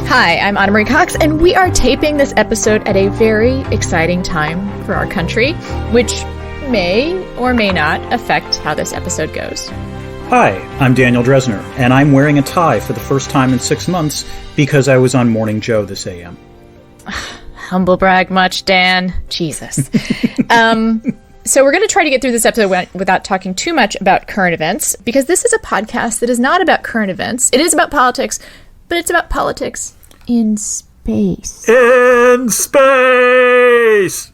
Hi, I'm Anna Marie Cox, and we are taping this episode at a very exciting time for our country, which may or may not affect how this episode goes. Hi, I'm Daniel Dresner, and I'm wearing a tie for the first time in 6 months because I was on Morning Joe this AM. Humble brag much, Dan. Jesus. So we're going to try to get through this episode without talking too much about current events, because this is a podcast that is not about current events. It is about politics, but it's about politics in space. In space!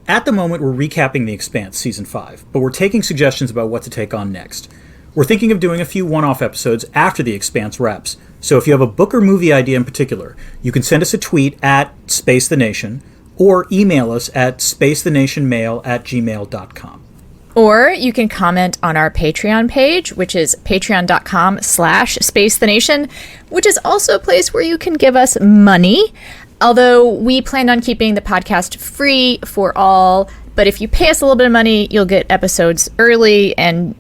At the moment, we're recapping The Expanse Season 5, but we're taking suggestions about what to take on next. We're thinking of doing a few one-off episodes after The Expanse wraps, so if you have a book or movie idea in particular, you can send us a tweet at SpaceTheNation or email us at spacethenationmail@gmail.com. Or you can comment on our Patreon page, which is patreon.com/SpaceTheNation, which is also a place where you can give us money. Although we plan on keeping the podcast free for all, but if you pay us a little bit of money, you'll get episodes early and,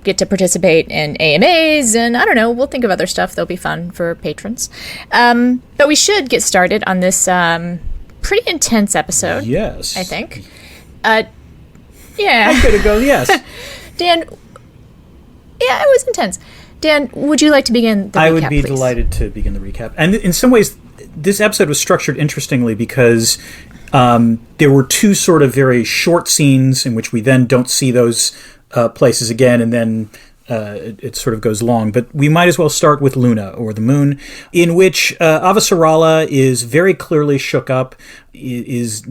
get to participate in AMAs, and I don't know, we'll think of other stuff that'll be fun for patrons. But we should get started on this pretty intense episode. Yes. I think. Yeah. I'm going to go yes. Dan, yeah, it was intense. Dan, would you like to begin the recap, I would be please? delighted to begin the recap. And in some ways, this episode was structured interestingly because there were two sort of very short scenes in which we then don't see those places again, and then it sort of goes long. But we might as well start with Luna, or the moon, in which Avasarala is very clearly shook up, is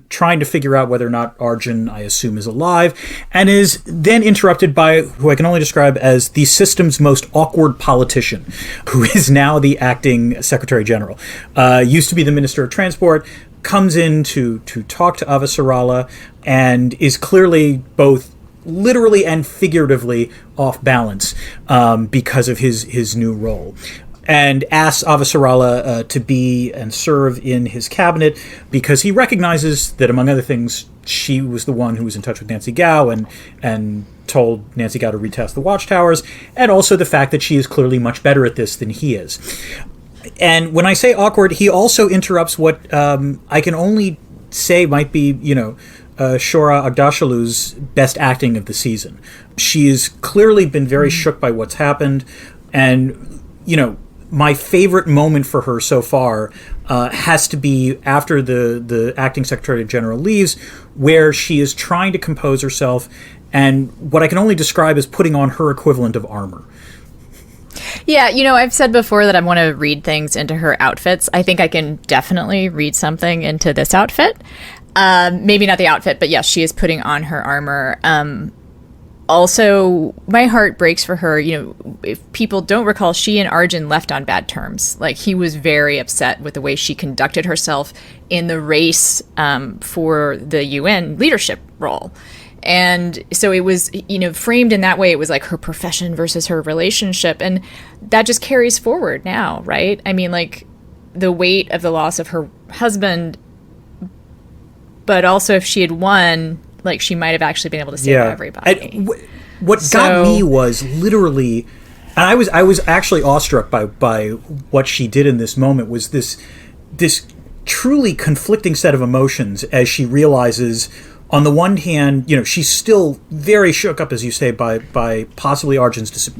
trying to figure out whether or not Arjun, I assume, is alive, and is then interrupted by who I can only describe as the system's most awkward politician, who is now the acting Secretary General. Used to be the Minister of Transport, comes in to talk to Avasarala, and is clearly both literally and figuratively off balance because of his new role, and asks Avasarala to be and serve in his cabinet because he recognizes that, among other things, she was the one who was in touch with Nancy Gao and told Nancy Gao to retest the watchtowers, and also the fact that she is clearly much better at this than he is. And when I say awkward, he also interrupts what I can only say might be, Shora Agdashalu's best acting of the season. She has clearly been very shook by what's happened, and, my favorite moment for her so far has to be after the acting Secretary General leaves, where she is trying to compose herself, and what I can only describe as putting on her equivalent of armor. Yeah, I've said before that I want to read things into her outfits. I think I can definitely read something into this outfit. Maybe not the outfit, but yes, she is putting on her armor. Also, my heart breaks for her. If people don't recall, she and Arjun left on bad terms. Like, he was very upset with the way she conducted herself in the race for the UN leadership role. And so it was, framed in that way. It was like her profession versus her relationship. And that just carries forward now, right? I mean, like, the weight of the loss of her husband, but also if she had won, like, she might have actually been able to save everybody. What got me was literally, and I was actually awestruck by what she did in this moment, was this truly conflicting set of emotions as she realizes, on the one hand, she's still very shook up, as you say, by possibly Arjun's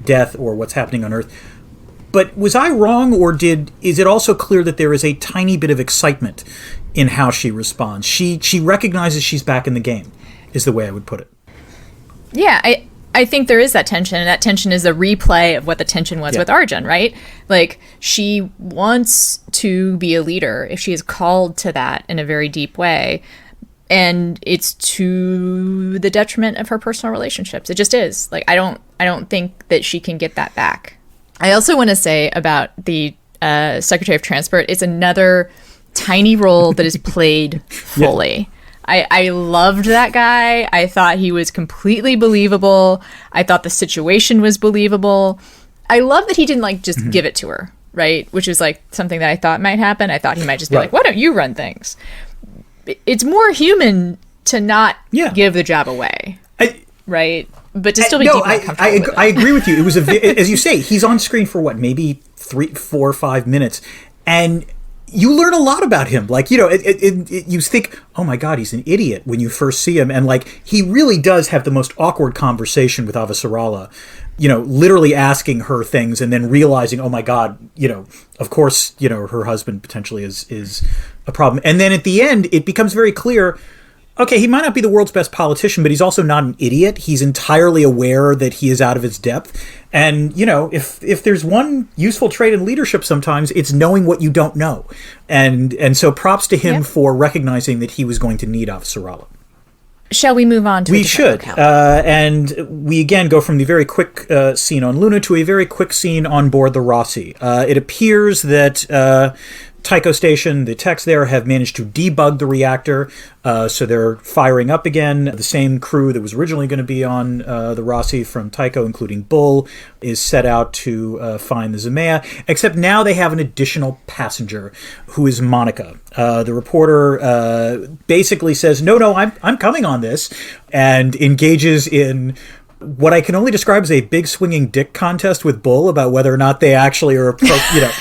death or what's happening on Earth. But was I wrong, or is it also clear that there is a tiny bit of excitement in how she responds? She recognizes she's back in the game, is the way I would put it. Yeah, I think there is that tension, and that tension is a replay of what the tension was with Arjun, right? Like, she wants to be a leader if she is called to that in a very deep way, and it's to the detriment of her personal relationships. It just is. Like, I don't think that she can get that back. I also want to say about the Secretary of Transport, it's another tiny role that is played fully. Yeah. I loved that guy. I thought he was completely believable. I thought the situation was believable. I love that he didn't just give it to her, right? Which is something that I thought might happen. I thought he might just be like, why don't you run things? It's more human to not give the job away, right? but to still be deeply uncomfortable with it. I agree with you. It was as you say, he's on screen for what, maybe 3, 4, 5 minutes, and you learn a lot about him. Like, you know, you think, oh my God, he's an idiot when you first see him, and like he really does have the most awkward conversation with Avasarala. You know, literally asking her things and then realizing, oh my God, you know, of course, you know, her husband potentially is a problem. And then at the end, it becomes very clear, okay, he might not be the world's best politician, but he's also not an idiot. He's entirely aware that he is out of his depth. And, you know, if there's one useful trait in leadership sometimes, it's knowing what you don't know. And so props to him for recognizing that he was going to need Avasarala. Shall we move on to We should. And we again go from the very quick scene on Luna to a very quick scene on board the Rossi. It appears that Tycho Station, the techs there, have managed to debug the reactor, so they're firing up again. The same crew that was originally going to be on the Rossi from Tycho, including Bull, is set out to find the Zemaia, except now they have an additional passenger, who is Monica. The reporter basically says, no, I'm coming on this, and engages in what I can only describe as a big swinging dick contest with Bull about whether or not they actually are, you know,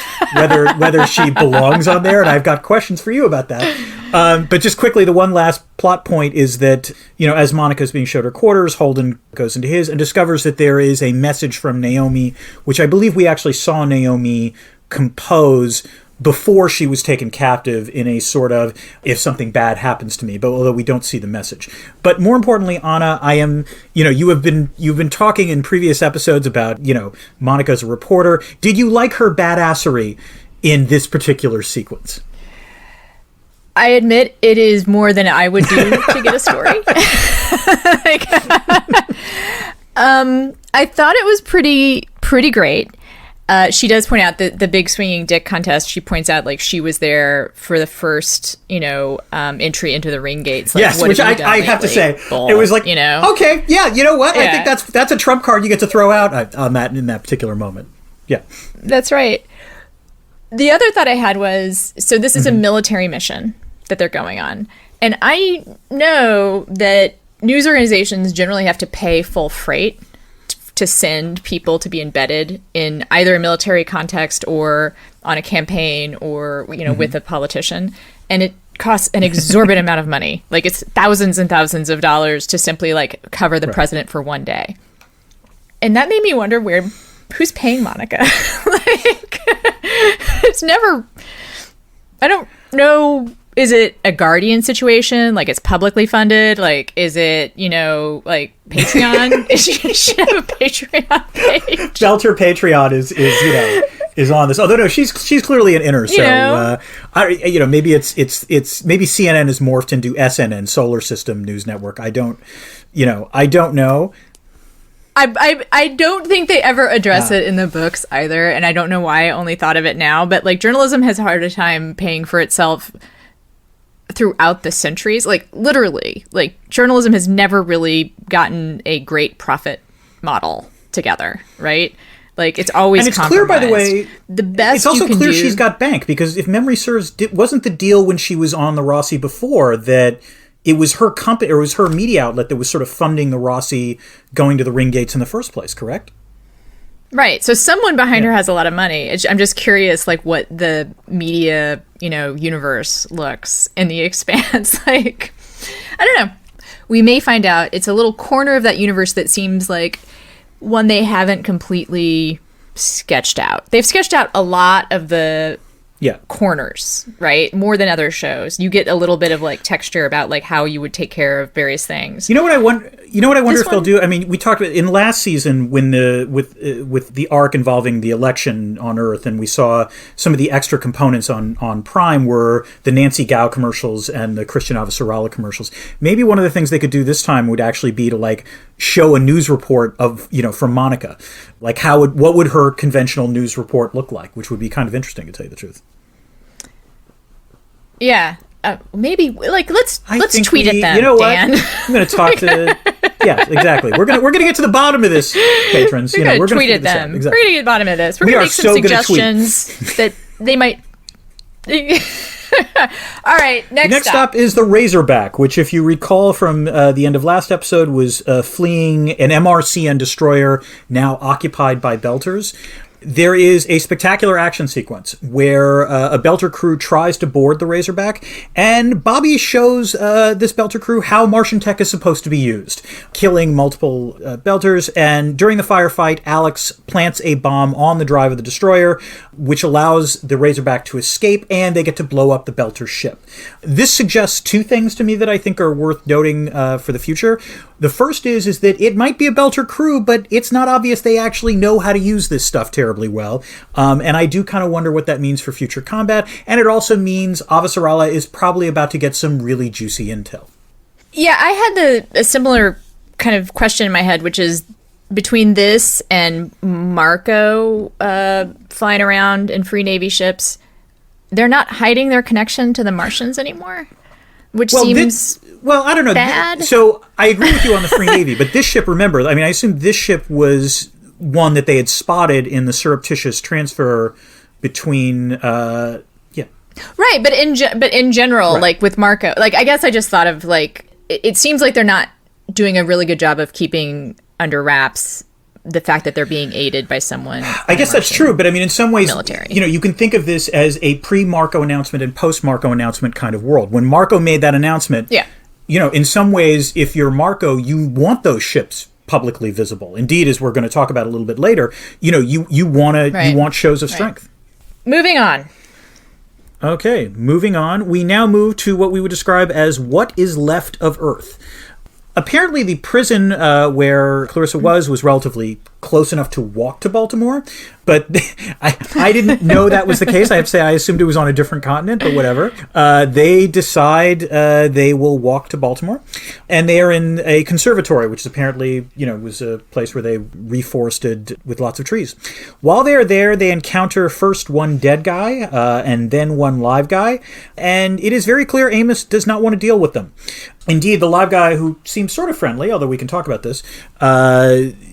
whether she belongs on there. And I've got questions for you about that. But just quickly, the one last plot point is that, you know, as Monica's being showed her quarters, Holden goes into his and discovers that there is a message from Naomi, which I believe we actually saw Naomi compose before she was taken captive in a sort of, if something bad happens to me, but although we don't see the message. But more importantly, Anna, you've been talking in previous episodes about, you know, Monica as a reporter. Did you like her badassery in this particular sequence? I admit it is more than I would do to get a story. I thought it was pretty great. She does point out the big swinging dick contest. She points out, like, she was there for the first, you know, entry into the ring gates. Like, yes, which I have to say, Bull, it was like, you know, okay, yeah, you know what? Yeah. I think that's a trump card you get to throw out on that in that particular moment. Yeah, that's right. The other thought I had was, so this is a military mission that they're going on, and I know that news organizations generally have to pay full freight to send people to be embedded in either a military context or on a campaign or, you know, with a politician. And it costs an exorbitant amount of money. Like, it's thousands and thousands of dollars to simply, like, cover the president for one day. And that made me wonder who's paying Monica? Like, it's never, I don't know. Is it a Guardian situation? Like, it's publicly funded? Like, is it, you know, like Patreon? She should have a Patreon page. Belter Patreon is on this. Although no, she's clearly an inner. So maybe maybe CNN is morphed into SNN, Solar System News Network. I don't know. I don't think they ever address it in the books either, and I don't know why I only thought of it now. But like, journalism has a harder time paying for itself throughout the centuries. Like, literally, like, journalism has never really gotten a great profit model together, right? Like, it's always and it's clear, by the way, the best. It's also clear she's got bank, because if memory serves, wasn't the deal when she was on the Rossi before that it was her company, or it was her media outlet that was sort of funding the Rossi going to the ring gates in the first place, correct? Right. So someone behind her has a lot of money. I'm just curious, like, what the media, you know, universe looks in the expanse. Like, I don't know. We may find out. It's a little corner of that universe that seems like one they haven't completely sketched out. They've sketched out a lot of the corners, right? More than other shows. You get a little bit of, like, texture about, like, how you would take care of various things. You know what I wonder if they'll do? I mean, we talked about in last season when with the arc involving the election on Earth, and we saw some of the extra components on Prime were the Nancy Gao commercials and the Christian Avasarala commercials. Maybe one of the things they could do this time would actually be to, like, show a news report of, you know, from Monica. Like, what would her conventional news report look like, which would be kind of interesting, to tell you the truth. Yeah. Maybe, like, let's tweet at them. You know what? Dan. I'm going to talk to. Yeah, exactly. We're gonna get to the bottom of this, patrons. We're going to tweet at them. Exactly. We're going to get to the bottom of this. We're going to make some suggestions that they might. All right, next stop is the Razorback, which, if you recall from the end of last episode, was fleeing an MRCN destroyer now occupied by Belters. There is a spectacular action sequence where a Belter crew tries to board the Razorback, and Bobby shows this Belter crew how Martian tech is supposed to be used, killing multiple Belters, and during the firefight, Alex plants a bomb on the drive of the destroyer, which allows the Razorback to escape, and they get to blow up the Belter ship. This suggests two things to me that I think are worth noting for the future. The first is that it might be a Belter crew, but it's not obvious they actually know how to use this stuff terribly well. And I do kind of wonder what that means for future combat. And it also means Avasarala is probably about to get some really juicy intel. Yeah, I had a similar kind of question in my head, which is between this and Marco flying around in Free Navy ships, they're not hiding their connection to the Martians anymore, which seems... I don't know. Bad. So I agree with you on the Free Navy, but this ship, remember, I mean, I assume this ship was one that they had spotted in the surreptitious transfer between, Right, but in general, right. Like with Marco, like I guess I just thought of like, it seems like they're not doing a really good job of keeping under wraps the fact that they're being aided by someone. I guess that's true, but I mean, in some ways, military. You can think of this as a pre-Marco announcement and post-Marco announcement kind of world. When Marco made that announcement, in some ways, if you're Marco, you want those ships publicly visible. Indeed, as we're going to talk about a little bit later, you want shows of strength. Moving on. Okay, moving on. We now move to what we would describe as what is left of Earth. Apparently, the prison where Clarissa was relatively close enough to walk to Baltimore, but I didn't know that was the case. I have to say I assumed it was on a different continent, but whatever. They decide they will walk to Baltimore, and they are in a conservatory, which is apparently, was a place where they reforested with lots of trees. While they are there, they encounter first one dead guy and then one live guy, and it is very clear Amos does not want to deal with them. Indeed, the live guy, who seems sort of friendly, although we can talk about this,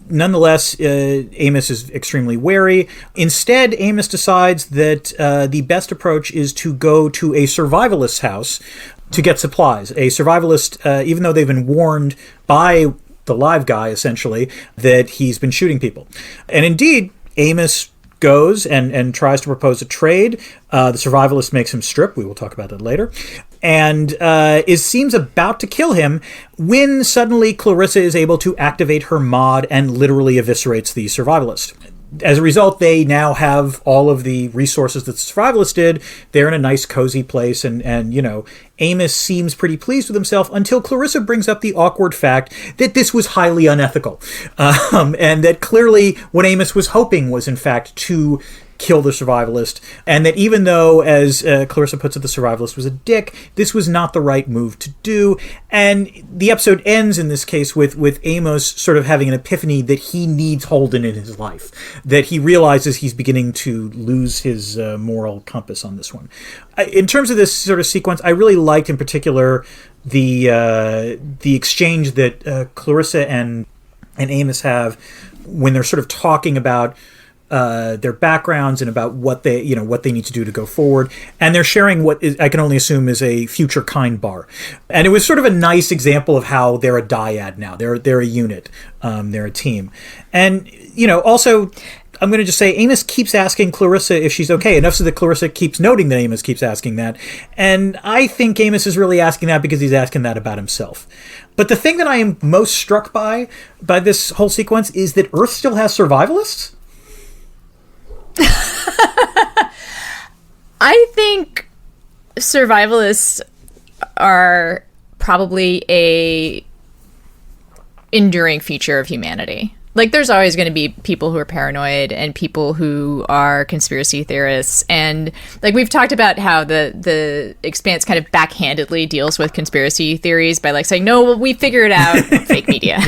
nonetheless, Amos is extremely wary. Instead, Amos decides that the best approach is to go to a survivalist's house to get supplies. A survivalist, even though they've been warned by the live guy, essentially, that he's been shooting people. And indeed, Amos goes and tries to propose a trade. The survivalist makes him strip. We will talk about that later. And seems about to kill him when suddenly Clarissa is able to activate her mod and literally eviscerates the survivalist. As a result, they now have all of the resources that the survivalist did. They're in a nice, cozy place, and Amos seems pretty pleased with himself until Clarissa brings up the awkward fact that this was highly unethical. And that clearly what Amos was hoping was, in fact, to kill the survivalist, and that even though, as Clarissa puts it, the survivalist was a dick, this was not the right move to do. And the episode ends, in this case, with Amos sort of having an epiphany that he needs Holden in his life, that he realizes he's beginning to lose his moral compass on this one. In terms of this sort of sequence, I really liked, in particular, the exchange that Clarissa and Amos have when they're sort of talking about their backgrounds and about what they need to do to go forward, and they're sharing what is, I can only assume, is a future kind bar. And it was sort of a nice example of how they're a dyad now. They're a unit. They're a team. And also, I'm going to just say Amos keeps asking Clarissa if she's okay, enough so that Clarissa keeps noting that Amos keeps asking that. And I think Amos is really asking that because he's asking that about himself. But the thing that I am most struck by this whole sequence is that Earth still has survivalists. I think survivalists are probably a enduring feature of humanity. Like, there's always going to be people who are paranoid and people who are conspiracy theorists. And, like, we've talked about how the Expanse kind of backhandedly deals with conspiracy theories by, like, saying, no, we figure it out, fake media.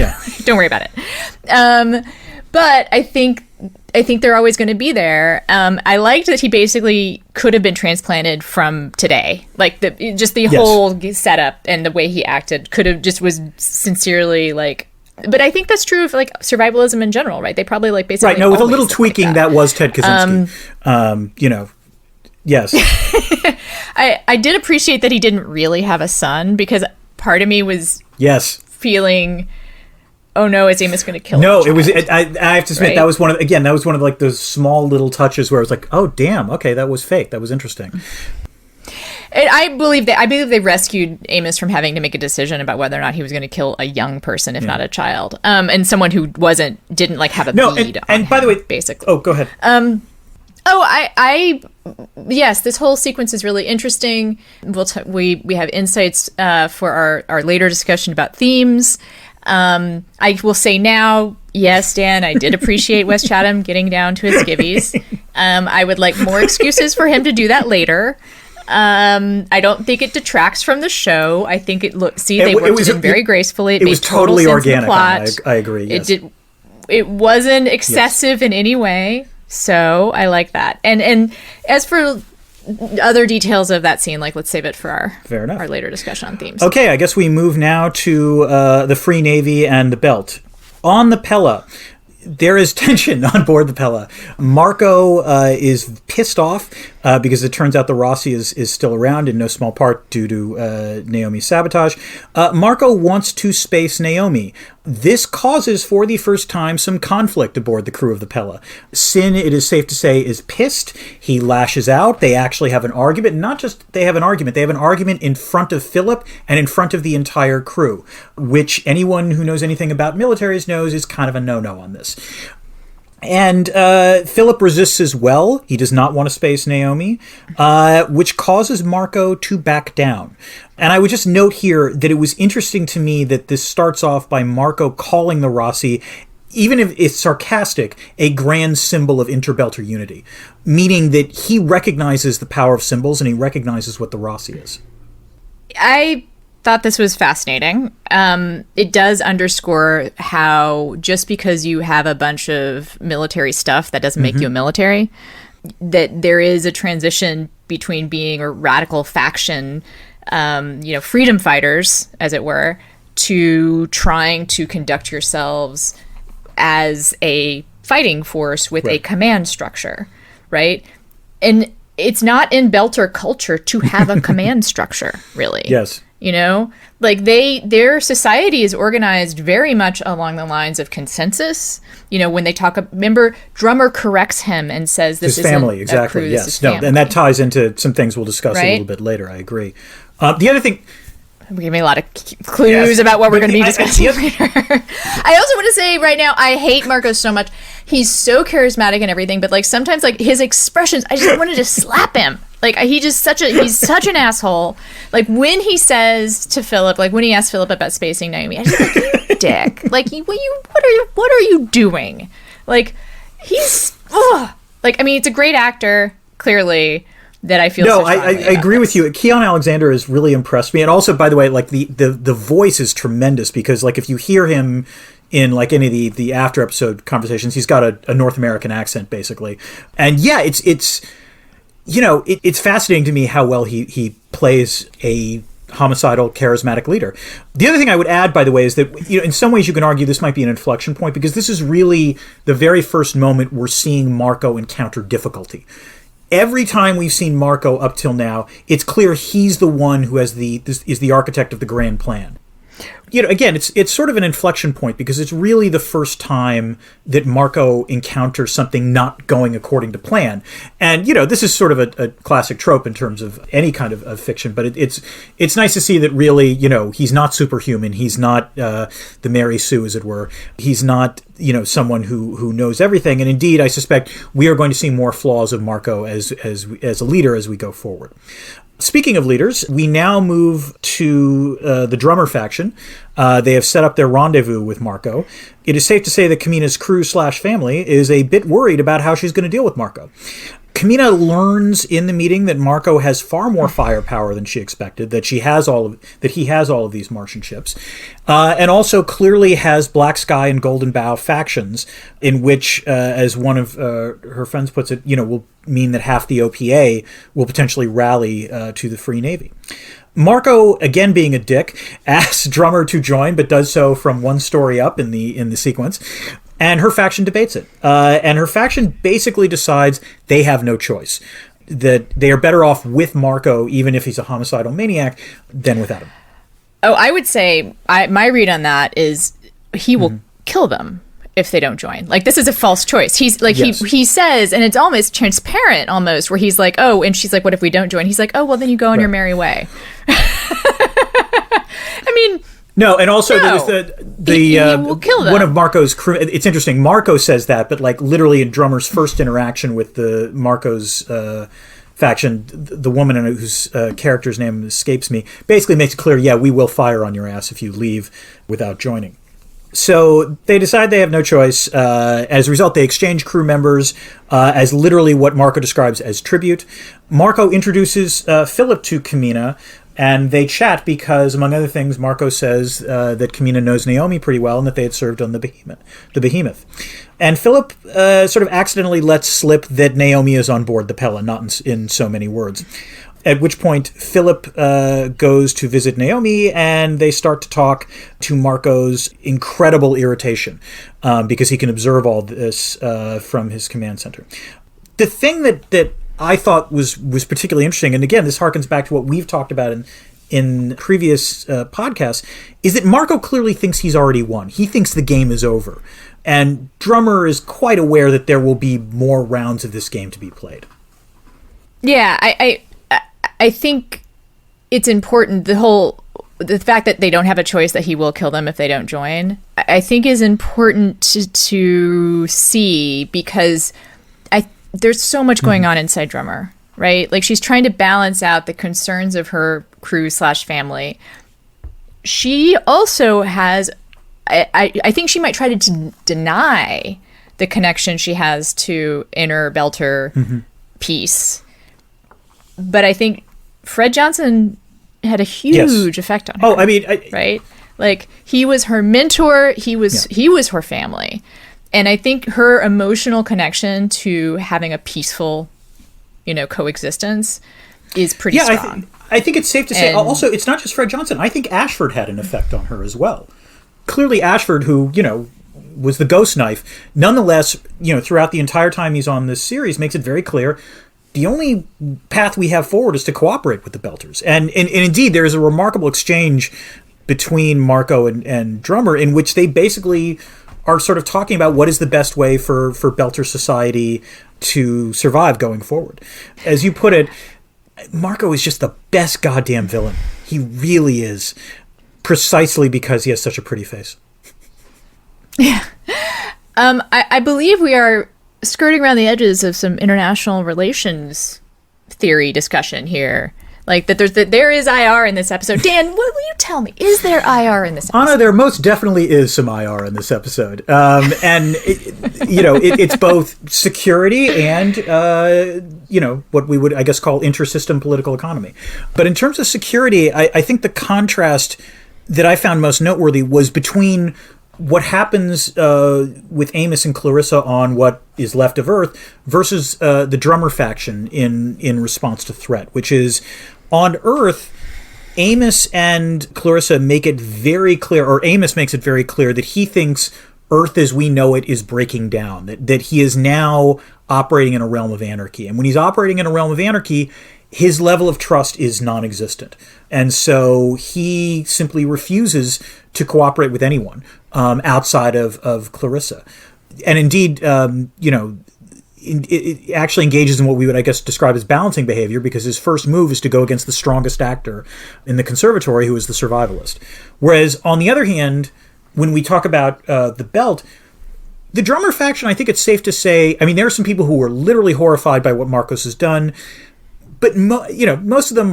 Don't worry about it. But I think they're always going to be there. I liked that he basically could have been transplanted from today. Like, the whole setup and the way he acted could have just was sincerely, like... But I think that's true of, like, survivalism in general, right? They probably, like, basically... Right, no, with a little tweaking, that was Ted Kaczynski. Yes. I did appreciate that he didn't really have a son, because part of me was feeling, oh no, is Amos going to kill him? No, it was. I have to admit, right? That was one of like those small little touches where I was like, oh damn, okay, that was fake. That was interesting. And I believe they rescued Amos from having to make a decision about whether or not he was going to kill a young person, if not a child, and someone who didn't like have a bead. And by the way, basically. Oh, go ahead. Yes, this whole sequence is really interesting. We have insights for our later discussion about themes. I will say now, yes, Dan, I did appreciate Wes Chatham getting down to his skivvies. I would like more excuses for him to do that later. I don't think it detracts from the show. I think they worked it in very gracefully. It made was totally total sense organic. in the plot. I agree. Yes. It wasn't excessive in any way. So I like that. And as for other details of that scene, like, let's save it for our later discussion on themes. Okay, I guess we move now to the Free Navy and the Belt. On the Pella, there is tension on board the Pella. Marco is pissed off because it turns out the Rossi is still around, in no small part due to Naomi's sabotage. Marco wants to space Naomi. This causes, for the first time, some conflict aboard the crew of the Pella. Sin, it is safe to say, is pissed. He lashes out. They actually have an argument. Not just they have an argument in front of Philip and in front of the entire crew, which anyone who knows anything about militaries knows is kind of a no-no on this. And Philip resists as well. He does not want to space Naomi, which causes Marco to back down. And I would just note here that it was interesting to me that this starts off by Marco calling the Rossi, even if it's sarcastic, a grand symbol of interbelter unity, meaning that he recognizes the power of symbols and he recognizes what the Rossi is. I thought this was fascinating. It does underscore how just because you have a bunch of military stuff, that doesn't make you a military. That there is a transition between being a radical faction, freedom fighters, as it were, to trying to conduct yourselves as a fighting force with a command structure, right? And it's not in Belter culture to have a command structure, really. Yes. You know, like their society is organized very much along the lines of consensus. You know, when they talk, remember, Drummer corrects him and says this is family, exactly. Crew, yes, no, and that ties into some things we'll discuss a little bit later. I agree. The other thing. Give me a lot of clues about what we're going to be discussing later. I also want to say right now, I hate Marco so much. He's so charismatic and everything, but like sometimes like his expressions, I just wanted to slap him. Like he's such an asshole. Like when he says to Philip, like when he asks Philip about spacing Naomi, I just like, you dick. Like what are you doing? Like he's like, I mean, it's a great actor, clearly. That I feel. No, I agree with you. Keon Alexander has really impressed me, and also, by the way, like the voice is tremendous because, like, if you hear him in like any of the after episode conversations, he's got a North American accent basically, and yeah, it's fascinating to me how well he plays a homicidal, charismatic leader. The other thing I would add, by the way, is that in some ways you can argue this might be an inflection point because this is really the very first moment we're seeing Marco encounter difficulty. Every time we've seen Marco up till now, it's clear he's the one who is the architect of the grand plan. Again, it's sort of an inflection point because it's really the first time that Marco encounters something not going according to plan. And, this is sort of a classic trope in terms of any kind of fiction, but it's nice to see that really, he's not superhuman. He's not the Mary Sue, as it were. He's not, someone who knows everything. And indeed, I suspect we are going to see more flaws of Marco as a leader as we go forward. Speaking of leaders, we now move to the Drummer faction. They have set up their rendezvous with Marco. It is safe to say that Kamina's crew/family is a bit worried about how she's going to deal with Marco. Kamina learns in the meeting that Marco has far more firepower than she expected, that he has all of these Martian ships, and also clearly has Black Sky and Golden Bow factions, in which, as one of her friends puts it, will mean that half the OPA will potentially rally to the Free Navy. Marco, again being a dick, asks Drummer to join, but does so from one story up in the sequence. And her faction debates it. And her faction basically decides they have no choice. that they are better off with Marco, even if he's a homicidal maniac, than without him. Oh, I would say my read on that is he will kill them if they don't join. Like, this is a false choice. He's like, yes. he says, and it's almost transparent almost, where he's like, oh, and she's like, what if we don't join? He's like, oh, well, then you go on your merry way. I mean, no, and also no, there's the will kill them. One of Marco's crew. It's interesting. Marco says that, but like literally in Drummer's first interaction with the Marco's faction, the woman whose character's name escapes me, basically makes it clear, yeah, we will fire on your ass if you leave without joining. So they decide they have no choice. As a result, they exchange crew members as literally what Marco describes as tribute. Marco introduces Philip to Kamina, and they chat because, among other things, Marco says that Kamina knows Naomi pretty well and that they had served on the Behemoth. And Philip sort of accidentally lets slip that Naomi is on board the Pella, not in so many words. At which point, Philip goes to visit Naomi, and they start to talk to Marco's incredible irritation because he can observe all this from his command center. The thing that I thought was particularly interesting, and again, this harkens back to what we've talked about in previous podcasts, is that Marco clearly thinks he's already won. He thinks the game is over. And Drummer is quite aware that there will be more rounds of this game to be played. Yeah, I think it's important, the fact that they don't have a choice, that he will kill them if they don't join, I think is important to see, because there's so much going on inside Drummer, right? Like, she's trying to balance out the concerns of her crew/family. She also has, I think she might try to deny the connection she has to inner Belter peace. But I think Fred Johnson had a huge effect on her. Oh, I mean, right? Like, he was her mentor. He was her family. And I think her emotional connection to having a peaceful, coexistence is pretty strong. I think it's safe to say, also, it's not just Fred Johnson. I think Ashford had an effect on her as well. Clearly Ashford, who, was the ghost knife, nonetheless, throughout the entire time he's on this series, makes it very clear the only path we have forward is to cooperate with the Belters. And indeed, there is a remarkable exchange between Marco and Drummer in which they basically are sort of talking about what is the best way for Belter society to survive going forward. As you put it, Marco is just the best goddamn villain. He really is, precisely because he has such a pretty face. Yeah. I believe we are skirting around the edges of some international relations theory discussion here. Like, that there is IR in this episode. Dan, what will you tell me? Is there IR in this episode? Anna, there most definitely is some IR in this episode. And, it's both security and, what we would, I guess, call intersystem political economy. But in terms of security, I think the contrast that I found most noteworthy was between what happens with Amos and Clarissa on what is left of Earth versus the Drummer faction in response to threat, which is on Earth, Amos and Clarissa make it very clear, or Amos makes it very clear, that he thinks Earth as we know it is breaking down, that he is now operating in a realm of anarchy. And when he's operating in a realm of anarchy, his level of trust is non-existent. And so he simply refuses to cooperate with anyone outside of Clarissa. And indeed, it actually engages in what we would, I guess, describe as balancing behavior, because his first move is to go against the strongest actor in the conservatory, who is the survivalist. Whereas, on the other hand, when we talk about the Belt, the Drummer faction, I think it's safe to say, I mean, there are some people who are literally horrified by what Marcos has done, but most of them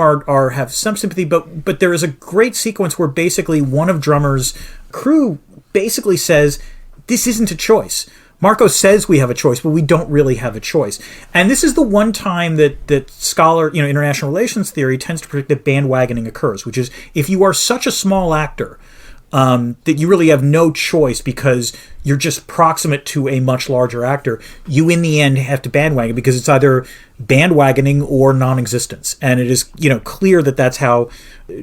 have some sympathy. But there is a great sequence where basically one of Drummer's crew basically says, "This isn't a choice. Marco says we have a choice, but we don't really have a choice." And this is the one time that scholar, international relations theory tends to predict that bandwagoning occurs, which is if you are such a small actor that you really have no choice because you're just proximate to a much larger actor, you in the end have to bandwagon, because it's either bandwagoning or non-existence. And it is, clear that that's how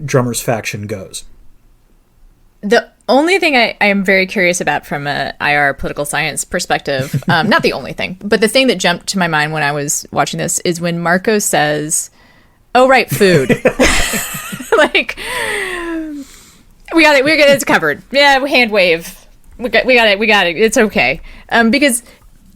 Drummer's faction goes. The only thing I am very curious about from a IR political science perspective, not the only thing, but the thing that jumped to my mind when I was watching this is when Marco says, "Oh right, food." Like, we got it. It's covered. Yeah, hand wave. We got it. It's okay. Because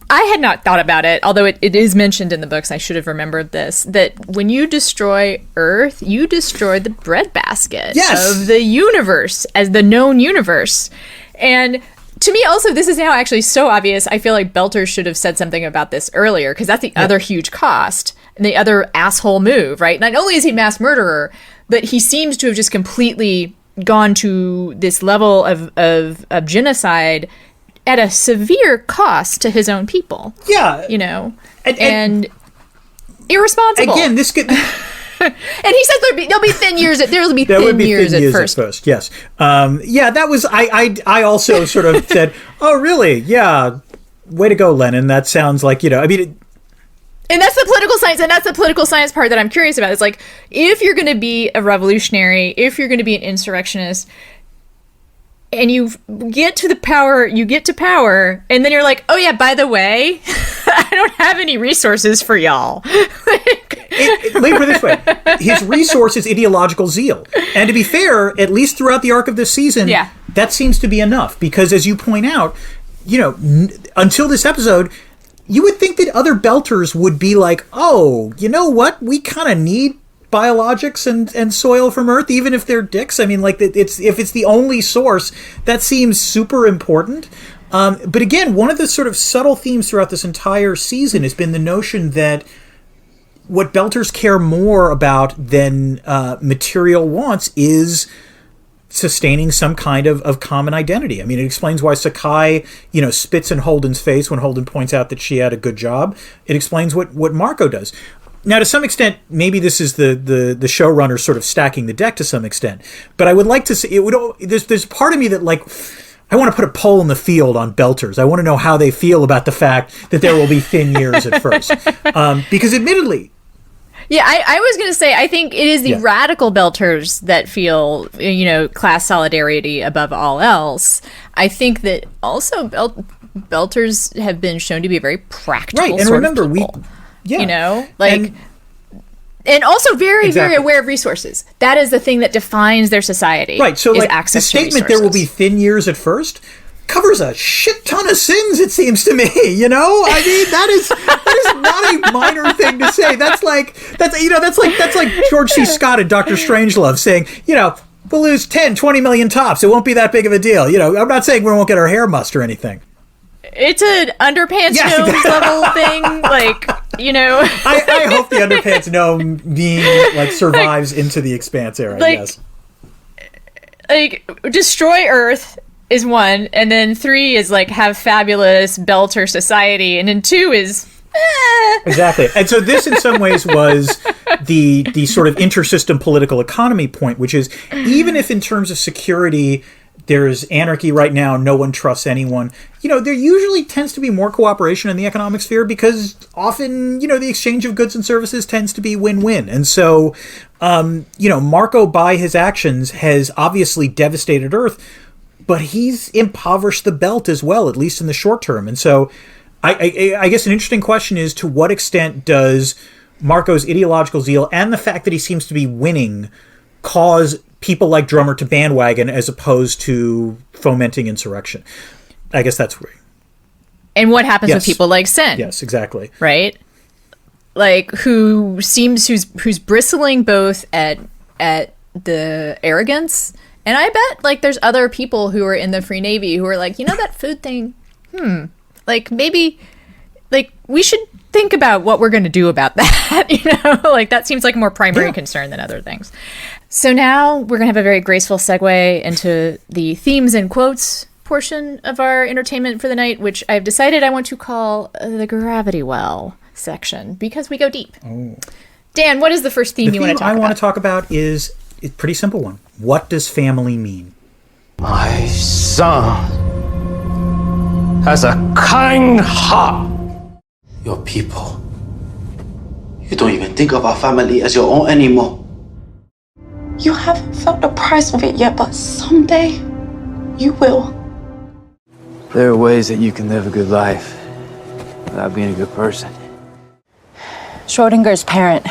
I had not thought about it, although it is mentioned in the books. I should have remembered this, that when you destroy Earth, you destroy the breadbasket of the universe as the known universe. And to me, also, this is now actually so obvious. I feel like Belter should have said something about this earlier, because that's the other huge cost and the other asshole move, right? Not only is he mass murderer, but he seems to have just completely gone to this level of genocide at a severe cost to his own people. Yeah. You know? And irresponsible. Again, this could... And he says there'll be thin years at first. Yes. That was... I also sort of said, oh, really? Yeah. Way to go, Lenin. That sounds like, I mean... And that's the political science part that I'm curious about. It's like, if you're going to be a revolutionary, if you're going to be an insurrectionist, and you get to power, and then you're like, oh yeah, by the way, I don't have any resources for y'all. Let me put it this way. His resource is ideological zeal. And to be fair, at least throughout the arc of this season, that seems to be enough. Because as you point out, until this episode, you would think that other Belters would be like, oh, you know what? We kind of need biologics and soil from Earth, even if they're dicks. I mean, like, if it's the only source, that seems super important. But again, one of the sort of subtle themes throughout this entire season has been the notion that what Belters care more about than material wants is sustaining some kind of common identity. I mean, it explains why Sakai, spits in Holden's face when Holden points out that she had a good job. It explains what Marco does. Now, to some extent, maybe this is the showrunner sort of stacking the deck to some extent. But I would like to see there's part of me that, like, I want to put a poll in the field on Belters. I want to know how they feel about the fact that there will be thin years at first, because admittedly. Yeah, I was going to say, I think it is the radical Belters that feel, class solidarity above all else. I think that also Belters have been shown to be a very practical right, and sort remember, of people. And also very, very aware of resources. That is the thing that defines their society. Right, so like the to statement there will be thin years at first covers a shit ton of sins, it seems to me, I mean, that is not a minor thing to say. That's like George C. Scott and Dr. Strangelove saying, we'll lose 10, 20 million tops. It won't be that big of a deal. I'm not saying we won't get our hair mussed or anything. It's an underpants gnome level thing, I hope the underpants gnome being survives into the Expanse era. Yes. Destroy Earth is 1, and then 3 is have fabulous Belter society, and then 2 is Exactly. And so this in some ways was the sort of intersystem political economy point, which is even if in terms of security there's anarchy right now, no one trusts anyone, there usually tends to be more cooperation in the economic sphere because often, the exchange of goods and services tends to be win-win. And so, Marco, by his actions, has obviously devastated Earth, but he's impoverished the belt as well, at least in the short term. And so I guess an interesting question is, to what extent does Marco's ideological zeal and the fact that he seems to be winning cause people like Drummer to bandwagon as opposed to fomenting insurrection? I guess that's where. And what happens with people like Sen? Yes, exactly. Right? Who's bristling both at the arrogance, and I bet there's other people who are in the Free Navy who are that food thing, maybe we should think about what we're going to do about that. That seems like a more primary concern than other things. So now we're going to have a very graceful segue into the themes and quotes portion of our entertainment for the night, which I've decided I want to call the Gravity Well section, because we go deep. Oh. Dan, what is the first theme you want to talk about? The theme I want to talk about is a pretty simple one. What does family mean? My son has a kind heart. Your people. You don't even think of our family as your own anymore. You haven't felt the price of it yet, but someday You will. There are ways that you can live a good life without being a good person. Schrodinger's parent.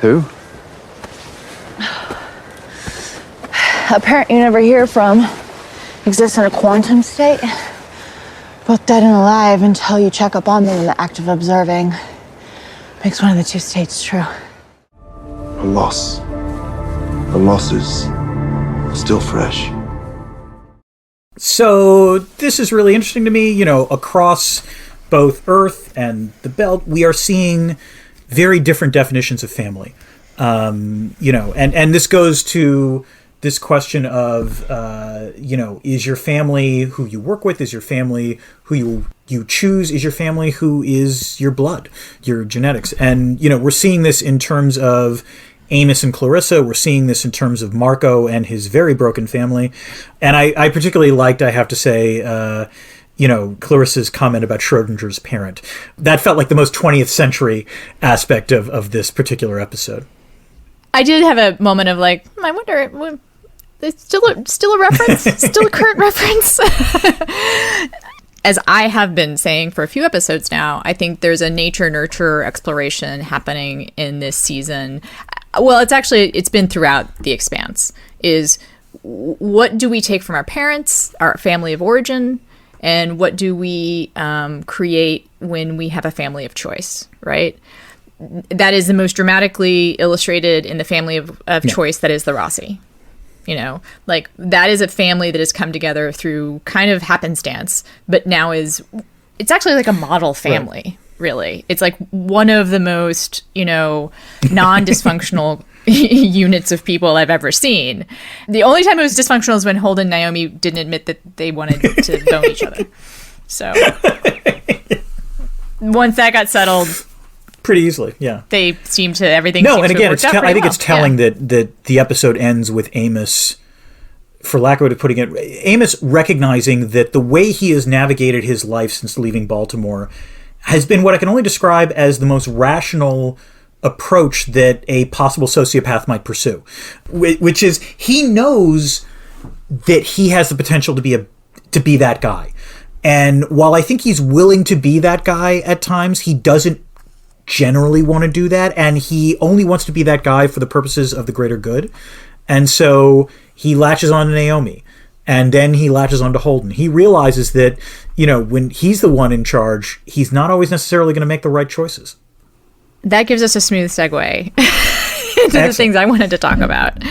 Who? A parent you never hear from. Exists in a quantum state. Both dead and alive until you check up on them in the act of observing. Makes one of the two states true. A loss. The loss is still fresh. So this is really interesting to me. You know, across both Earth and the Belt, we are seeing very different definitions of family. You know, and this goes to this question of, you know, is your family who you work with? Is your family who you choose? Is your family who is your blood, your genetics? And, you know, we're seeing this in terms of Amos and Clarissa. We're seeing this in terms of Marco and his very broken family. And I particularly liked, I have to say, you know, Clarissa's comment about Schrodinger's parent. That felt like the most 20th century aspect of this particular episode. I did have a moment of like, I wonder, it's still a reference? Still a current reference? As I have been saying for a few episodes now, I think there's a nature-nurture exploration happening in this season. Well, it's been throughout The Expanse, is what do we take from our parents, our family of origin, and what do we create when we have a family of choice, right? That is the most dramatically illustrated in the family of choice that is the Rossi. You know, like that is a family that has come together through kind of happenstance, but now it's actually like a model family, right. Really. It's like one of the most, you know, non-dysfunctional units of people I've ever seen. The only time it was dysfunctional is when Holden and Naomi didn't admit that they wanted to bone each other. So once that got settled, pretty easily, yeah. They seem to everything. No, seems and to again, have worked out I think well. it's telling that the episode ends with Amos, for lack of a way of putting it, Amos recognizing that the way he has navigated his life since leaving Baltimore has been what I can only describe as the most rational approach that a possible sociopath might pursue, which is he knows that he has the potential to be that guy, and while I think he's willing to be that guy at times, he doesn't generally want to do that, and he only wants to be that guy for the purposes of the greater good. And so he latches on to Naomi, and then he latches on to Holden. He realizes that, you know, when he's the one in charge, he's not always necessarily going to make the right choices. That gives us a smooth segue into Excellent. The things I wanted to talk about,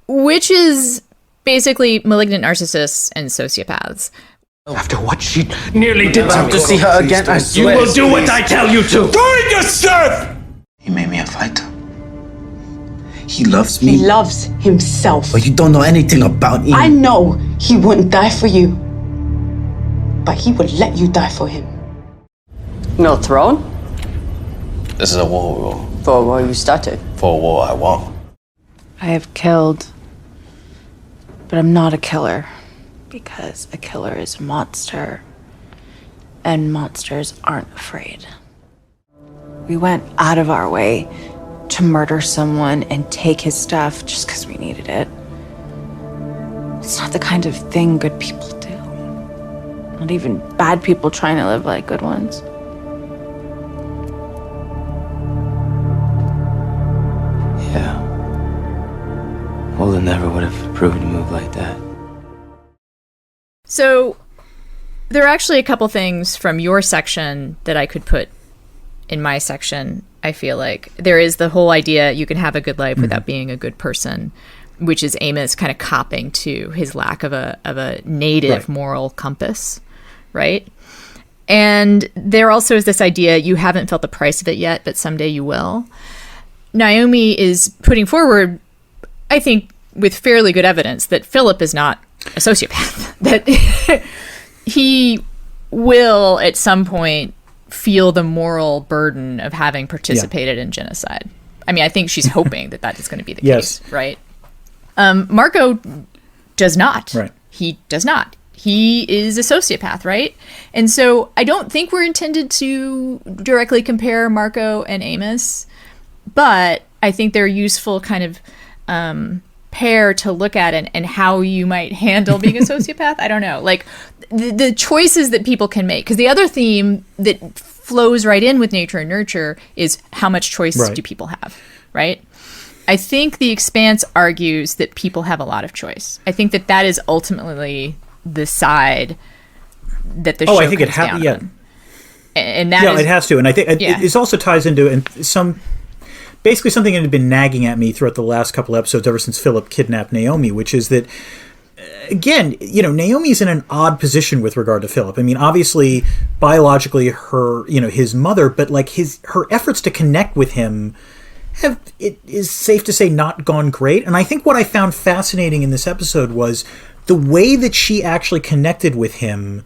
which is basically malignant narcissists and sociopaths. After what she nearly did I have to see her again, I swear. You will do what I tell you to. Do it yourself! He made me a fighter. He loves me. He loves himself. But you don't know anything about him. I know he wouldn't die for you. But he would let you die for him. No throne? This is a war For a war you started. For a war I won. I have killed. But I'm not a killer. Because a killer is a monster. And monsters aren't afraid. We went out of our way to murder someone and take his stuff just because we needed it. It's not the kind of thing good people do. Not even bad people trying to live like good ones. Yeah. Holden never would have approved a move like that. So there are actually a couple things from your section that I could put in my section. I feel like there is the whole idea you can have a good life without being a good person, which is Amos kind of copping to his lack of a native moral compass, right? And there also is this idea you haven't felt the price of it yet, but someday you will. Naomi is putting forward, I think, with fairly good evidence that Philip is not a sociopath, that he will at some point feel the moral burden of having participated in genocide. I mean, I think she's hoping that is going to be the case, right? Marco does not. Right. He does not. He is a sociopath, right? And so I don't think we're intended to directly compare Marco and Amos, but I think they're useful kind of pair to look at and how you might handle being a sociopath. I don't know. Like the choices that people can make. Because the other theme that flows right in with nature and nurture is how much choice do people have, right? I think The Expanse argues that people have a lot of choice. I think that is ultimately the side that the show comes down on. And that it has to. And I think it also ties into basically something that had been nagging at me throughout the last couple episodes ever since Philip kidnapped Naomi, which is that, again, Naomi's in an odd position with regard to Philip. I mean, obviously, biologically, his mother, but like her efforts to connect with him it is safe to say not gone great. And I think what I found fascinating in this episode was the way that she actually connected with him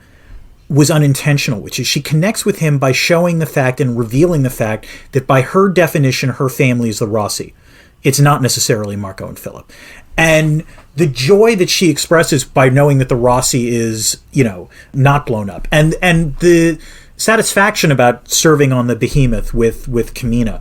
was unintentional, which is she connects with him by showing the fact and revealing the fact that by her definition, her family is the Rossi. It's not necessarily Marco and Philip. And the joy that she expresses by knowing that the Rossi is, not blown up. And the satisfaction about serving on the behemoth with Kamina.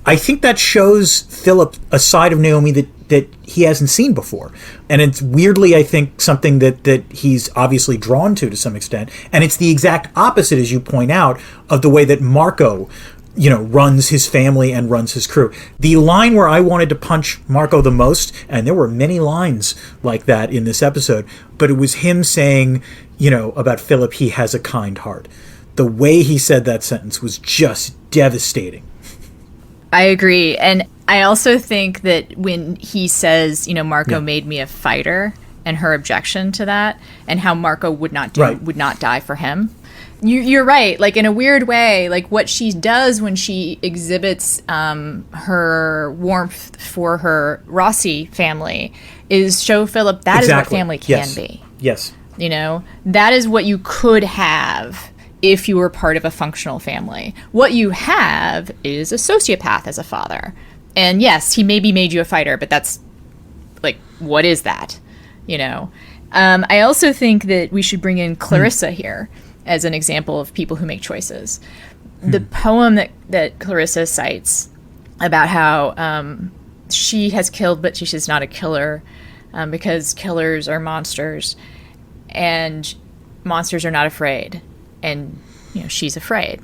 I think that shows Philip a side of Naomi that he hasn't seen before. And it's weirdly, I think, something that he's obviously drawn to some extent. And it's the exact opposite, as you point out, of the way that Marco, runs his family and runs his crew. The line where I wanted to punch Marco the most, and there were many lines like that in this episode, but it was him saying, about Philip, he has a kind heart. The way he said that sentence was just devastating. I agree. And I also think that when he says, Marco made me a fighter, and her objection to that, and how Marco would not die for him. You're right. Like, in a weird way, like what she does when she exhibits her warmth for her Rossi family is show Philip that is what family can be. Yes. That is what you could have if you were part of a functional family. What you have is a sociopath as a father. And yes, he maybe made you a fighter, but that's like, what is that? I also think that we should bring in Clarissa here as an example of people who make choices. The poem that Clarissa cites about how she has killed, but she's not a killer because killers are monsters and monsters are not afraid. And, she's afraid.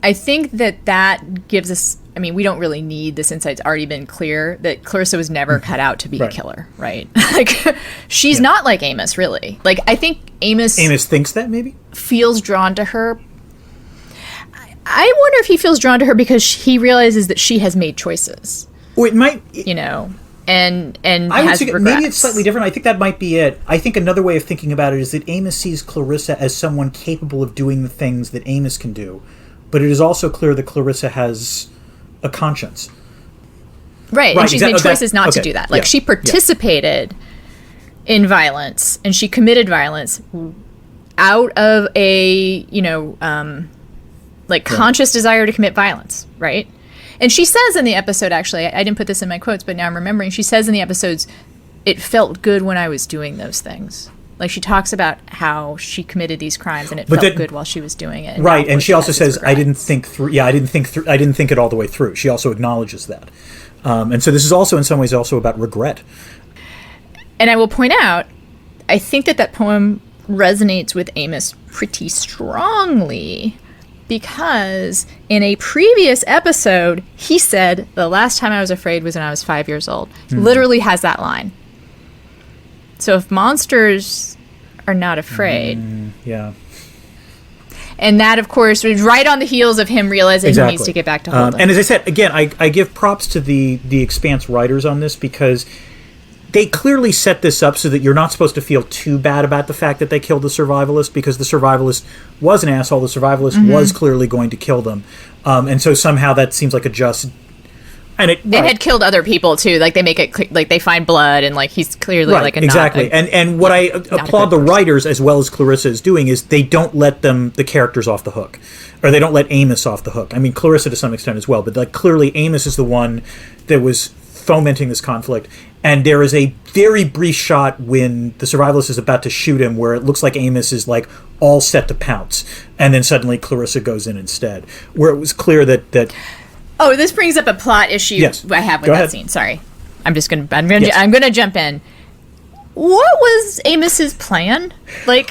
I think that gives us, we don't really need this insight. It's already been clear that Clarissa was never cut out to be a killer, right? Like, she's not like Amos, really. Like, I think Amos thinks that, maybe? Feels drawn to her. I wonder if he feels drawn to her because he realizes that she has made choices. Or it might... And I has would say regrets. maybe it's slightly different. I think that might be it. I think another way of thinking about it is that Amos sees Clarissa as someone capable of doing the things that Amos can do, but it is also clear that Clarissa has a conscience. Right, and she's made choices not to do that. Like, she participated in violence, and she committed violence out of a, conscious desire to commit violence, right? And she says in the episode, actually, I didn't put this in my quotes, but now I'm remembering, she says in the episodes, it felt good when I was doing those things. Like, she talks about how she committed these crimes and it felt good while she was doing it. Right, and she also says, I didn't think it all the way through. She also acknowledges that. And so this is also in some ways also about regret. And I will point out, I think that poem resonates with Amos pretty strongly because in a previous episode, he said, the last time I was afraid was when I was 5 years old. He literally has that line. So if monsters are not afraid... yeah. And that, of course, was right on the heels of him realizing he needs to get back to Holden. And as I said, again, I give props to the Expanse writers on this because they clearly set this up so that you're not supposed to feel too bad about the fact that they killed the survivalist because the survivalist was an asshole. The survivalist was clearly going to kill them. And so somehow that seems like a just... And it had killed other people too. Like, they make it like they find blood and like he's clearly like a exactly. And what I applaud the writers as well as Clarissa is doing is they don't let the characters off the hook, or they don't let Amos off the hook. I mean, Clarissa to some extent as well, but like clearly Amos is the one that was fomenting this conflict. And there is a very brief shot when the survivalist is about to shoot him where it looks like Amos is like all set to pounce, and then suddenly Clarissa goes in instead, where it was clear that. Oh, this brings up a plot issue I have with that scene. Sorry. I'm gonna jump in. What was Amos's plan? Like,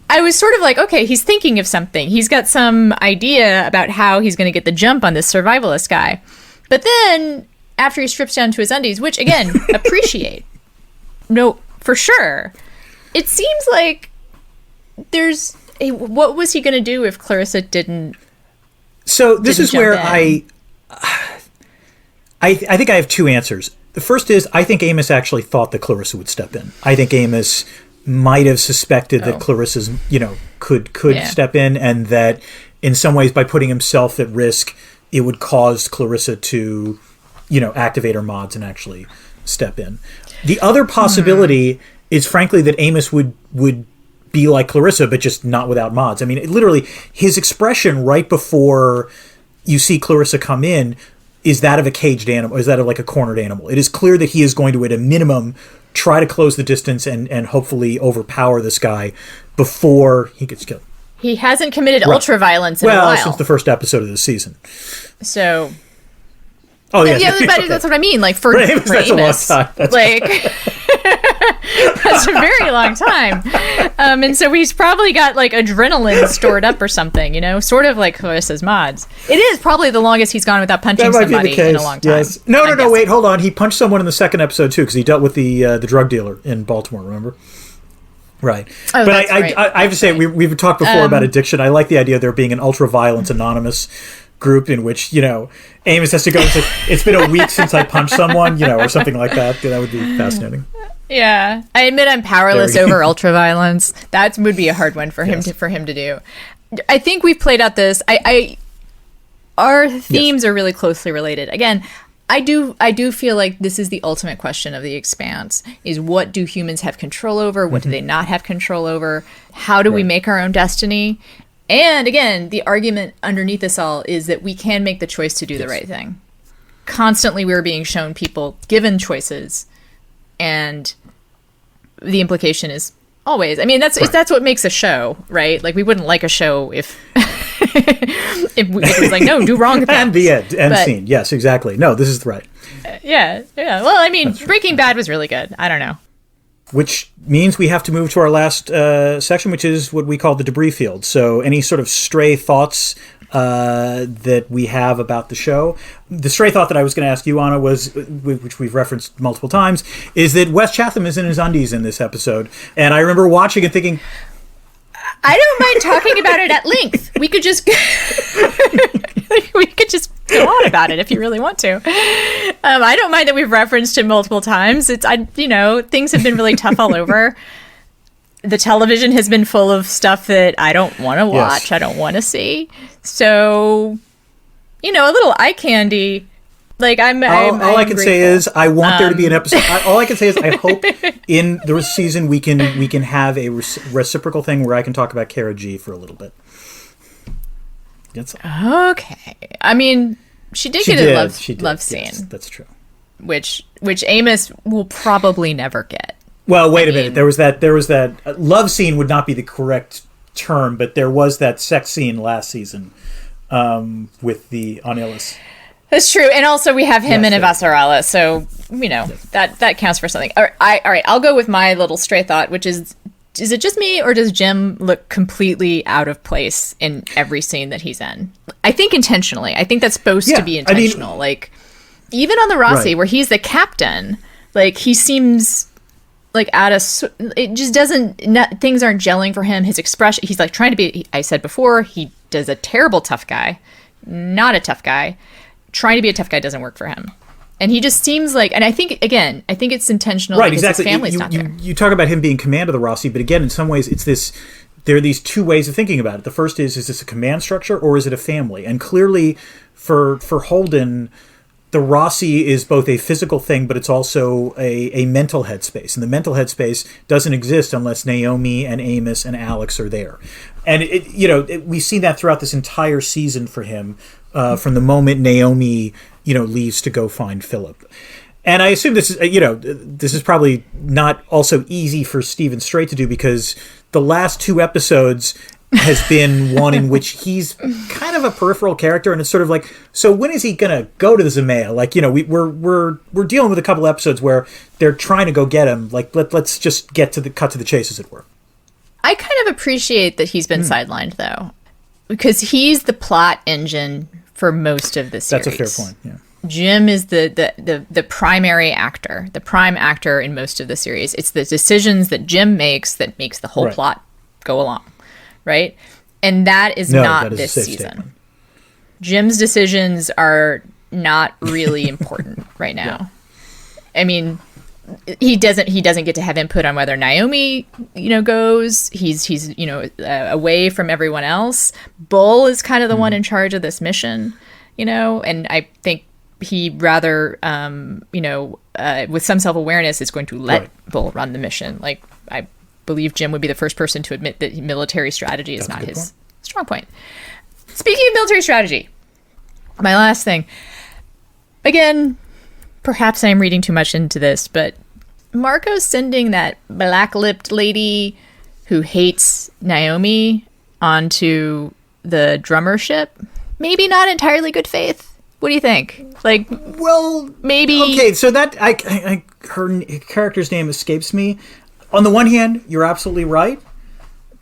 I was sort of like, okay, he's thinking of something. He's got some idea about how he's going to get the jump on this survivalist guy. But then, after he strips down to his undies, which, again, appreciate. No, for sure. It seems like what was he going to do if Clarissa didn't? So this is where I think I have two answers. The first is, I think Amos actually thought that Clarissa would step in. I think Amos might have suspected that Clarissa's, could step in, and that in some ways by putting himself at risk, it would cause Clarissa to, activate her mods and actually step in. The other possibility is, frankly, that Amos would be like Clarissa, but just not without mods. I mean, literally, his expression right before you see Clarissa come in is that of a caged animal, is that of like a cornered animal. It is clear that he is going to, at a minimum, try to close the distance and hopefully overpower this guy before he gets killed. He hasn't committed ultra-violence in a while. Well, since the first episode of the season. So... Oh, yeah. But that's what I mean. Like, for Amos, that's a long time. That's a very long time. And so he's probably got, like, adrenaline stored up or something, sort of like Clarissa's mods. It is probably the longest he's gone without punching somebody in a long time. Yes. No, wait, hold on. He punched someone in the second episode, too, because he dealt with the drug dealer in Baltimore, remember? Right. Oh, but right. I have to say, we've talked before about addiction. I like the idea of there being an ultra-violence anonymous group in which, Amos has to go and say, it's been a week since I punched someone, or something like that. That would be fascinating. Yeah. I admit I'm powerless over ultra-violence. That would be a hard one for him to do. I think we've played out this. Our themes are really closely related. Again, I do feel like this is the ultimate question of The Expanse, is what do humans have control over? What do they not have control over? How do we make our own destiny? And again, the argument underneath this all is that we can make the choice to do the right thing. Constantly we're being shown people given choices, and the implication is always, I mean, that's what makes a show, right? Like, we wouldn't like a show if it was like, no, do wrong things. And the end scene. Yes, exactly. No, this is right. Yeah. Well, I mean, Breaking Bad was really good. I don't know. Which means we have to move to our last section, which is what we call the debris field. So any sort of stray thoughts that we have about the show. The stray thought that I was going to ask you, Anna, was, which we've referenced multiple times, is that Wes Chatham is in his undies in this episode. And I remember watching and thinking, I don't mind talking about it at length. We could just go on about it if you really want to. I don't mind that we've referenced him multiple times. Things have been really tough all over. The television has been full of stuff that I don't want to watch. Yes. I don't want to see. So, a little eye candy. Like, all I can say is I want there to be an episode. All I can say is I hope in the season we can have a reciprocal thing where I can talk about Kara G for a little bit. Okay. I mean, she did get a love scene. Yes, that's true. Which Amos will probably never get. Well, wait a minute. There was that love scene would not be the correct term, but there was that sex scene last season with on Illis. That's true. And also we have him and Avasarala, so that counts for something. All right, I'll go with my little stray thought, which is it just me, or does Jim look completely out of place in every scene that he's in? I think intentionally. I think that's supposed to be intentional. Like, even on the Rossi, where he's the captain, like, he seems like it just doesn't, things aren't gelling for him. His expression, he's like trying to be, I said before, he does a terrible tough guy, not a tough guy. Trying to be a tough guy doesn't work for him. And he just seems like, and I think it's intentional. Right, exactly. His family's not there. You talk about him being command of the Rossi, but again, in some ways, there are these two ways of thinking about it. The first is this a command structure or is it a family? And clearly, for Holden, the Rossi is both a physical thing, but it's also a mental headspace. And the mental headspace doesn't exist unless Naomi and Amos and Alex are there. And we've seen that throughout this entire season for him, from the moment Naomi, leaves to go find Philip. And I assume this is probably not also easy for Stephen Strait to do, because the last two episodes, has been one in which he's kind of a peripheral character, and it's sort of like, so when is he gonna go to the Zemea? Like, we're dealing with a couple episodes where they're trying to go get him. Like, let's just cut to the chase, as it were. I kind of appreciate that he's been sidelined, though, because he's the plot engine for most of the series. That's a fair point. Yeah. Jim is the primary actor, the prime actor in most of the series. It's the decisions that Jim makes that makes the whole plot go along, right? And that is not this season. Statement. Jim's decisions are not really important right now. Yeah. I mean, he doesn't get to have input on whether Naomi, goes. He's away from everyone else. Bull is kind of the one in charge of this mission, and I think he rather, with some self-awareness, is going to let Bull run the mission. Like, I believe Jim would be the first person to admit that military strategy is not his strong point. Speaking of military strategy, my last thing. Again, perhaps I'm reading too much into this, but Marco's sending that black-lipped lady who hates Naomi onto the drummer ship. Maybe not entirely good faith. What do you think? Like, well, maybe. Okay, so that her character's name escapes me. On the one hand, you're absolutely right.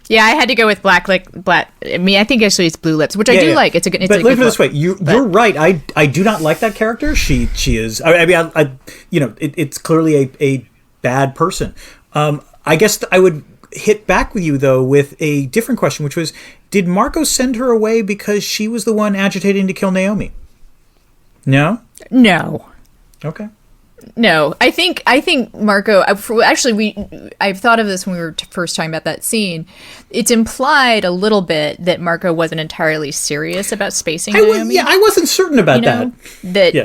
Yeah, I had to go with black. I mean, I think actually it's blue lips, which I do like. It's a good. But look at it this way: you're right. I do not like that character. She is. I mean, it's clearly a bad person. I guess I would hit back with you though with a different question, which was: did Marco send her away because she was the one agitating to kill Naomi? No? No. Okay. No, I think Marco. Actually, I've thought of this when we were first talking about that scene. It's implied a little bit that Marco wasn't entirely serious about spacing Naomi. I wasn't certain about that. That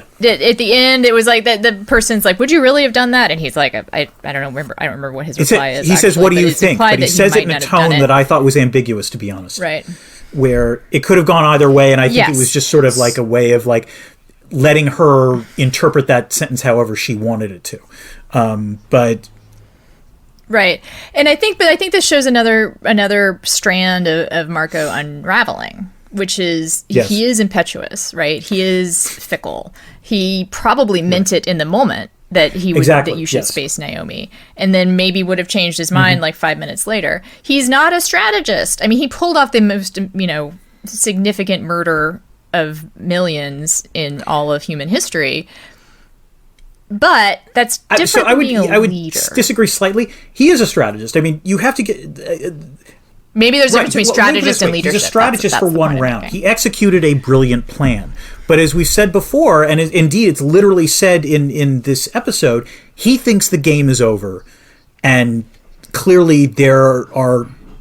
at the end it was like that the person's like, "Would you really have done that?" And he's like, "I don't remember. I don't remember what his reply is." He says, "What do you think?" But he says it in a tone that I thought was ambiguous, to be honest. Right. Where it could have gone either way, and I think it was just sort of like a way of like letting her interpret that sentence however she wanted it to. But right. And I think this shows another strand of Marco unraveling, which is he is impetuous, right? He is fickle. He probably meant it in the moment that he would that you should space Naomi, and then maybe would have changed his mind like 5 minutes later. He's not a strategist. I mean, he pulled off the most significant murder of millions in all of human history, but that's different. I would disagree slightly. He is a strategist. I mean, you have to get maybe there's a difference between strategist and leadership. He's a strategist for one round. He executed a brilliant plan, but as we've said before, and indeed it's literally said in this episode, he thinks the game is over, and clearly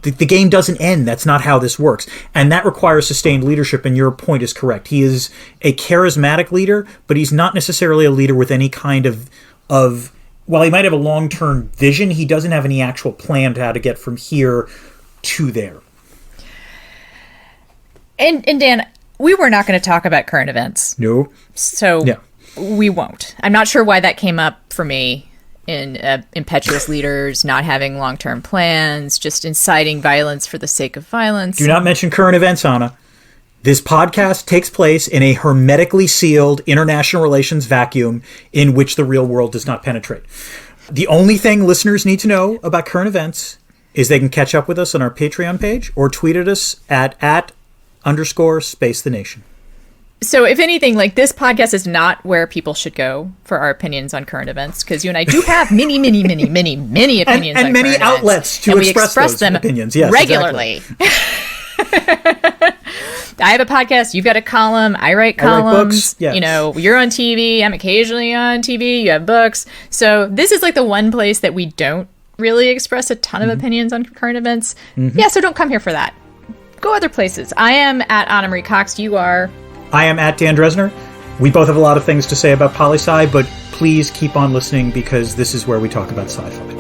the game doesn't end. That's not how this works. And that requires sustained leadership, and your point is correct. He is a charismatic leader, but he's not necessarily a leader with any kind of while he might have a long-term vision, he doesn't have any actual plan to how to get from here to there. And Dan, we were not going to talk about current events. No. So we won't. I'm not sure why that came up for me. In impetuous leaders not having long-term plans, just inciting violence for the sake of violence. Do not mention current events, Anna. This podcast takes place in a hermetically sealed international relations vacuum in which the real world does not penetrate. The only thing listeners need to know about current events is they can catch up with us on our Patreon page or tweet at us at _space the nation. So if anything, like, this podcast is not where people should go for our opinions on current events, because you and I do have many opinions and on many current outlets events, to and express those them opinions. Yes, regularly. Exactly. I have a podcast. You've got a column. I write columns. I write books. Yes. You're on TV. I'm occasionally on TV. You have books. So this is like the one place that we don't really express a ton of opinions on current events. Yeah, so don't come here for that. Go other places. I am at Anna Marie Cox. You are... I am at Dan Dresner. We both have a lot of things to say about poli-sci, but please keep on listening because this is where we talk about sci-fi.